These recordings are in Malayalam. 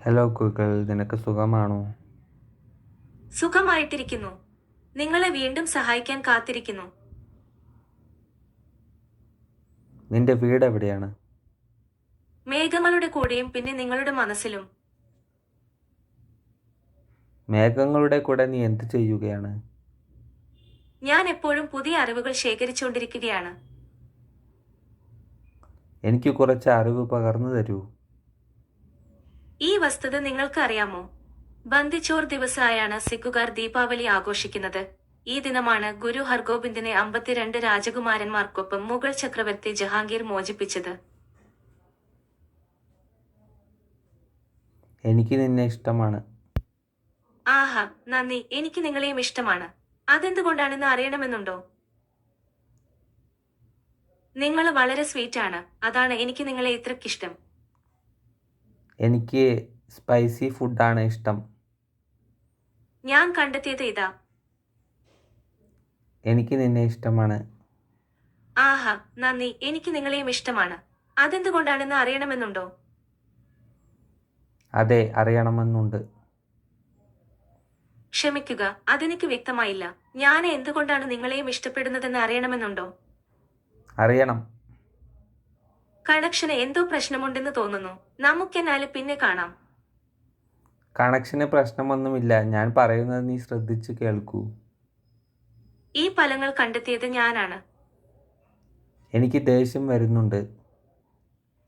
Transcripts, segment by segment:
ഹലോ ഗൂഗിൾ, നിനക്ക് സുഖമാണോ? സുഖമായിട്ടിരിക്കുന്നു. നിങ്ങളെ വീണ്ടും സഹായിക്കാൻ കാത്തിരിക്കുന്നു. നിന്റെ വീട് എവിടെയാണ്? മേഘങ്ങളുടെ കൂടെയും പിന്നെ നിങ്ങളുടെ മനസ്സിലും. മേഘങ്ങളുടെ കൂടെ നീ എന്ത് ചെയ്യുകയാണ്? ഞാൻ എപ്പോഴും പുതിയ അറിവുകൾ ശേഖരിച്ചുകൊണ്ടിരിക്കുകയാണ്. എനിക്ക് കുറച്ച് അറിവ് പകർന്നു തരൂ. ഈ വസ്തുത നിങ്ങൾക്ക് അറിയാമോ? ബന്ദിച്ചോർ ദിവസമായാണ് സിഖുകാർ ദീപാവലി ആഘോഷിക്കുന്നത്. ഈ ദിനമാണ് ഗുരു ഹർഗോബിന്ദിനെ 52 രാജകുമാരന്മാർക്കൊപ്പം മുഗൾ ചക്രവർത്തി ജഹാംഗീർ മോചിപ്പിച്ചത്. എനിക്ക് നിന്നെ ഇഷ്ടമാണ്. ആഹാ, നന്ദി. എനിക്ക് നിങ്ങളെയും ഇഷ്ടമാണ്. അതെന്തുകൊണ്ടാണെന്ന് അറിയണമെന്നുണ്ടോ? നിങ്ങൾ വളരെ സ്വീറ്റാണ്. അതാണ് എനിക്ക് നിങ്ങളെ ഇത്രയ്ക്കിഷ്ടം. എനിക്ക് സ്പൈസി ഫുഡാണ് ഇഷ്ടം. ഞാൻ കണ്ടെത്തിയത് ഇതാ. എനിക്ക് നിന്നെ ഇഷ്ടമാണ്. ആഹാ, നന്ദി. എനിക്ക് നിങ്ങളെയും ഇഷ്ടമാണ്. അതെന്തുകൊണ്ടാണെന്ന് അറിയണമെന്നുണ്ടോ? അതെ, അറിയണമെന്നുണ്ട്. ക്ഷമിക്കുക, അതെനിക്ക് വ്യക്തമായില്ല. ഞാൻ എന്തുകൊണ്ടാണ് നിങ്ങളെയും ഇഷ്ടപ്പെടുന്നതെന്ന് അറിയണമെന്നുണ്ടോ? അറിയണം. കണക്ഷന് എന്തോ പ്രശ്നമുണ്ടെന്ന് തോന്നുന്നു. നമുക്കെന്നാല് പിന്നെ കാണാം. കണക്ഷന് പ്രശ്നമൊന്നുമില്ല. ഞാൻ പറയുന്നത് നീ ശ്രദ്ധിച്ചു കേൾക്കൂ. ഈ ഫലങ്ങൾ കണ്ടെത്തിയത് ഞാനാണ്. എനിക്ക് ദേഷ്യം വരുന്നുണ്ട്.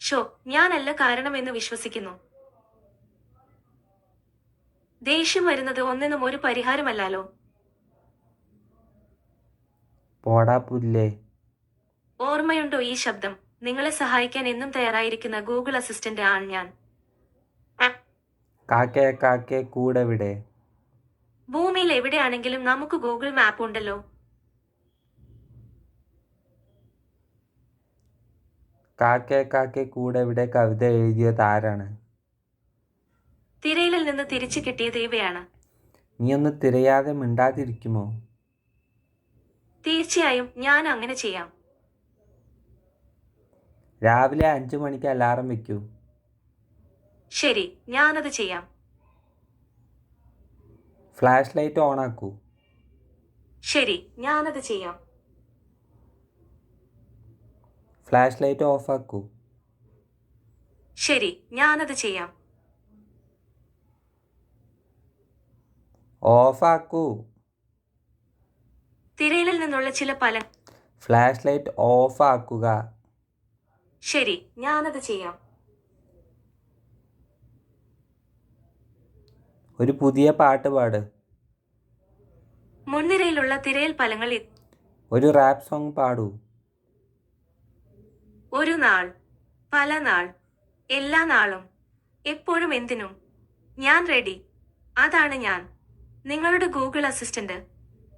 ഷോ, ഞാനല്ല കാരണമെന്ന് വിശ്വസിക്കുന്നു. ദേഷ്യം വരുന്നത് ഒന്നിനും ഒരു പരിഹാരമല്ലല്ലോ. പോടാ പുല്ലേ. ഓർമ്മയുണ്ടോ ഈ ശബ്ദം? നിങ്ങളെ സഹായിക്കാൻ എന്നും തയ്യാറായിരിക്കുന്ന ഗൂഗിൾ അസിസ്റ്റന്റ് ആണ് ഞാൻ. കാക്കേ കാക്കേ കൂടെവിടെ? ഭൂമിയിൽ എവിടെയാണെങ്കിലും നമുക്ക് ഗൂഗിൾ മാപ്പ് ഉണ്ടല്ലോ. കാക്കേ കാക്കേ കൂടെവിടെ കവിത എഴുതിയത് ആരാണ്? തിരയിലിൽ നിന്ന് തിരിച്ചു കിട്ടിയത് ഇവയാണ്. നീ ഒന്ന് തിരയാതെ മിണ്ടാതിരിക്കുമോ? തീർച്ചയായും ഞാൻ അങ്ങനെ ചെയ്യാം. രാവിലെ 5 മണിക്ക് അലാറം വെക്കൂ. ശരി, ഞാനത് ചെയ്യാം. ഫ്ലാഷ് ലൈറ്റ് ഓൺ ആക്കൂ. ശരി, ഞാനത് ചെയ്യാം. ഫ്ലാഷ് ലൈറ്റ് ഓഫ് ആക്കൂ. ശരി, ഞാനത് ചെയ്യാം. ഓഫ് ആക്കൂ. തിരയിലിൽ നിന്നുള്ള ചില ഫ്ലാഷ് ലൈറ്റ് ഓഫ് ആക്കുക. ശരി, ഞാനത് ചെയ്യാം. ഒരു പുതിയ പാട്ട് പാട്. മുൻനിരയിലുള്ള തിരയൽ ഫലങ്ങൾ ഒരു റാപ്പ് സോങ് പാടൂ. ഒരു നാൾ, പല നാൾ, എല്ലാ നാളും, എപ്പോഴും എന്തിനും. ഞാൻ റെഡി. അതാണ് ഞാൻ, നിങ്ങളുടെ ഗൂഗിൾ അസിസ്റ്റന്റ്.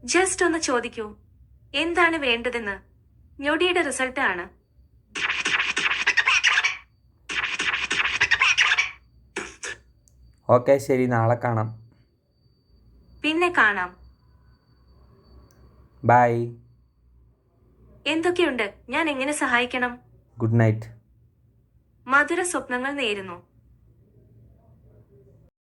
ജസ്റ്റ് ഒന്ന് ചോദിക്കൂ, എന്താണ് വേണ്ടതെന്ന്. ഞൊടിയുടെ റിസൾട്ട് ആണ്. ഓക്കെ, ശരി, നാളെ കാണാം. പിന്നെ കാണാം. ബൈ. എന്തൊക്കെയുണ്ട്? ഞാൻ എങ്ങനെ സഹായിക്കണം? Good night. മധുര സ്വപ്നങ്ങൾ നേരുന്നു.